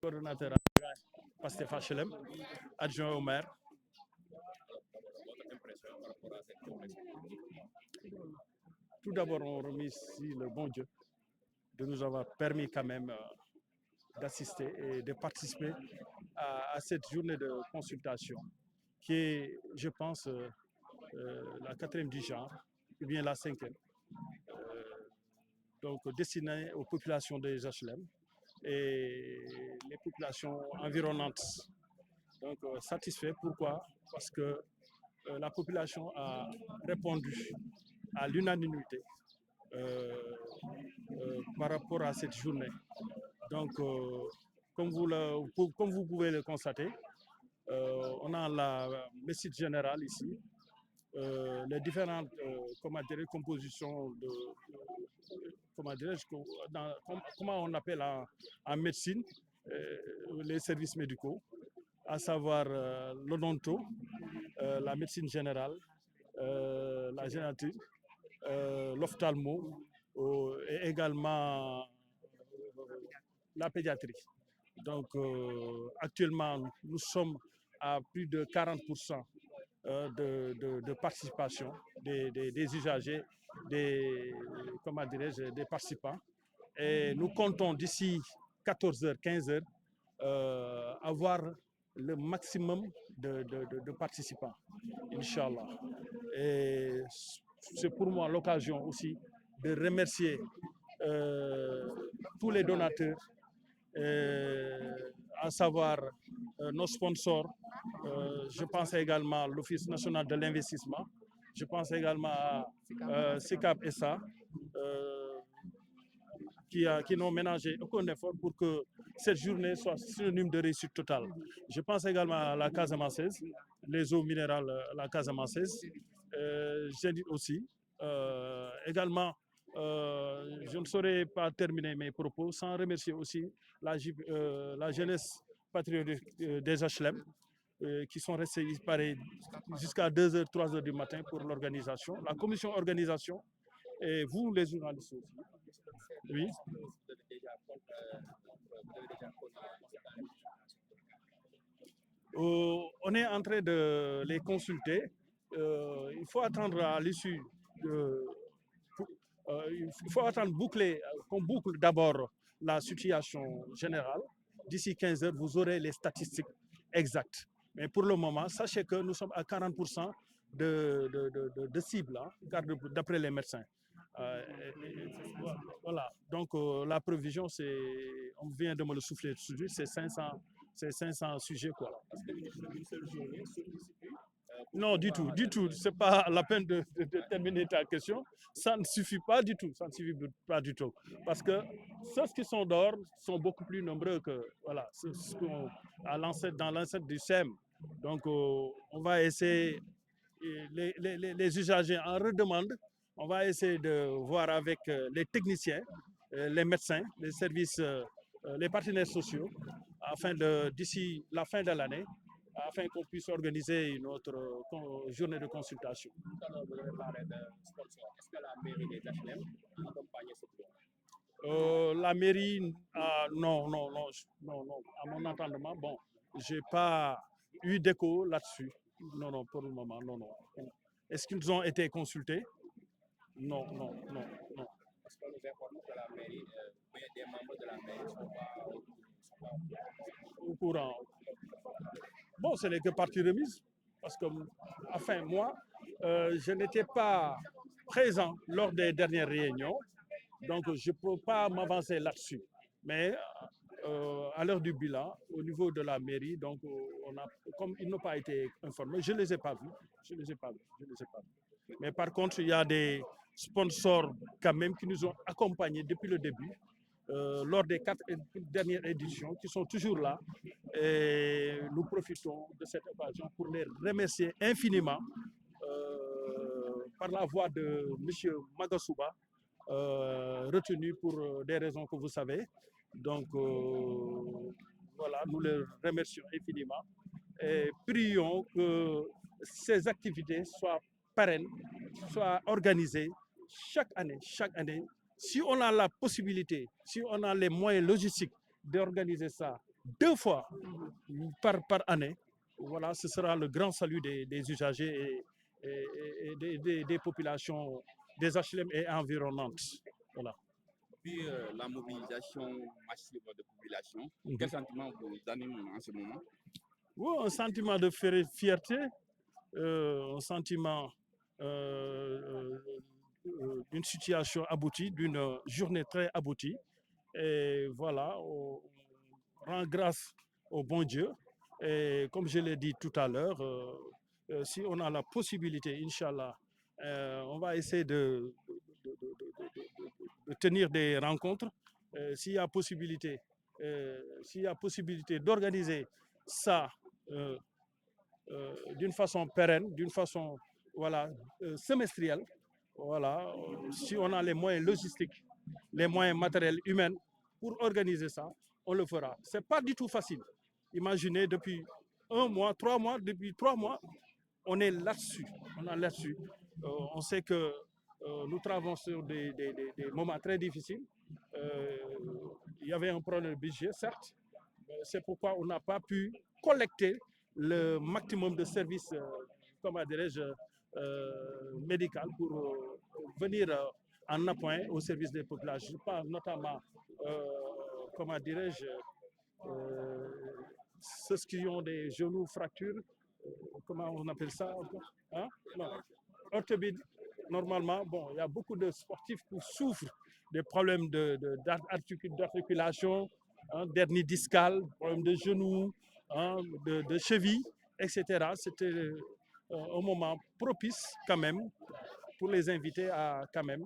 Coordonnateur Pastef HLM, adjoint au maire. Tout d'abord, on remercie le bon Dieu de nous avoir permis quand même d'assister et de participer à cette journée de consultation qui est, je pense, la quatrième du genre, ou bien la cinquième, donc destinée aux populations des HLM et les populations environnantes. Donc satisfait, pourquoi? Parce que la population a répondu à l'unanimité par rapport à cette journée. Donc, comme vous pouvez le constater, on a la médecine générale ici, les différentes compositions de, comment dirais-je, comment on appelle en médecine les services médicaux, à savoir l'odonto, la médecine générale, la génétique, l'ophtalmo et également la pédiatrie. Donc actuellement, nous sommes à plus de 40% de participation des usagers, comment dirais-je, des participants. Et nous comptons d'ici 14h, 15h avoir le maximum de participants, Inch'Allah. Et c'est pour moi l'occasion aussi de remercier tous les donateurs, à savoir nos sponsors. Je pense également à l'Office national de l'investissement. Je pense également à SICAP SA, qui n'ont ménagé aucun effort pour que cette journée soit synonyme de réussite totale. Je pense également à la Casamançaise, les eaux minérales, la Casamançaise. J'indique aussi également, je ne saurais pas terminer mes propos sans remercier aussi la jeunesse patriotique des HLM, qui sont restés pareil jusqu'à 2h, 3h du matin pour l'organisation, la commission organisation et vous les journalistes aussi. Oui. On est en train de les consulter. Il faut attendre à l'issue de, il faut attendre qu'on boucle d'abord la situation générale. D'ici 15 heures, vous aurez les statistiques exactes. Mais pour le moment, sachez que nous sommes à 40% de cible, hein, d'après les médecins. Voilà. Donc la prévision, c'est, on vient de me le souffler dessus, c'est 500 sujets, quoi. Parce que une seule journée, non, du tout, du tout. C'est pas la peine de terminer ta question. Ça ne suffit pas du tout. Ça ne suffit pas du tout. Parce que ceux qui sont dehors sont beaucoup plus nombreux que, voilà, dans l'ancêtre du SEM. Donc, on va essayer, les usagers en redemandent. On va essayer de voir avec les techniciens, les médecins, les services, les partenaires sociaux, afin d'ici la fin de l'année, afin qu'on puisse organiser une autre journée de consultation. Tout à l'heure, vous avez parlé de sponsors. Est-ce que la mairie des HLM a accompagné ce plan? La mairie, non, non, non, non, non, à mon entendement, bon, je n'ai pas eu d'écho là-dessus. Non, non, pour le moment, non, non. Est-ce qu'ils ont été consultés? Non, non, non, non. Parce que nous informons que la mairie, des membres de la mairie ne sont pas au courant. Bon, ce n'est que partie remise, parce que, enfin, moi, je n'étais pas présent lors des dernières réunions, donc je ne peux pas m'avancer là-dessus. Mais à l'heure du bilan, au niveau de la mairie, donc, comme ils n'ont pas été informés, je ne les ai pas vus. Je ne les ai pas vus. Je les ai pas vus. Mais par contre, il y a des sponsors quand même qui nous ont accompagnés depuis le début, lors des 4 dernières éditions, qui sont toujours là. Et nous profitons de cette occasion pour les remercier infiniment par la voix de M. Magasuba, retenu pour des raisons que vous savez. Donc, voilà, nous les remercions infiniment et prions que ces activités soient pérennes, soient organisées chaque année, chaque année. Si on a la possibilité, si on a les moyens logistiques d'organiser ça 2 fois par année. Voilà, ce sera le grand salut des usagers et des populations des HLM et environnantes. Voilà. Puis la mobilisation massive de population, Mhm. quel sentiment vous anime en ce moment? Oui, un sentiment de fierté, un sentiment euh, d'une situation aboutie, d'une journée très aboutie. Et voilà, on rend grâce au bon Dieu. Et comme je l'ai dit tout à l'heure, si on a la possibilité, Inch'Allah, on va essayer de tenir des rencontres. S'il y a possibilité d'organiser ça euh, d'une façon pérenne, d'une façon voilà, semestrielle, voilà, si on a les moyens logistiques, les moyens matériels, humains pour organiser ça, on le fera. Ce n'est pas du tout facile. Imaginez depuis 1 mois, 3 mois, depuis 3 mois, on est là-dessus. On est là-dessus. On sait que nous travaillons sur des moments très difficiles. Il y avait un problème de budget, certes. C'est pourquoi on n'a pas pu collecter le maximum de services, comment dirais-je, médical pour venir en appoint au service des populations. Je parle notamment, comment dirais-je, ceux qui ont des genoux fractures, comment on appelle ça hein? Non. Orthopédie, normalement, bon, il y a beaucoup de sportifs qui souffrent des problèmes d'articulation, hein, d'hernie discale, problèmes de genoux, hein, de cheville, etc. C'était un moment propice quand même pour les inviter à quand même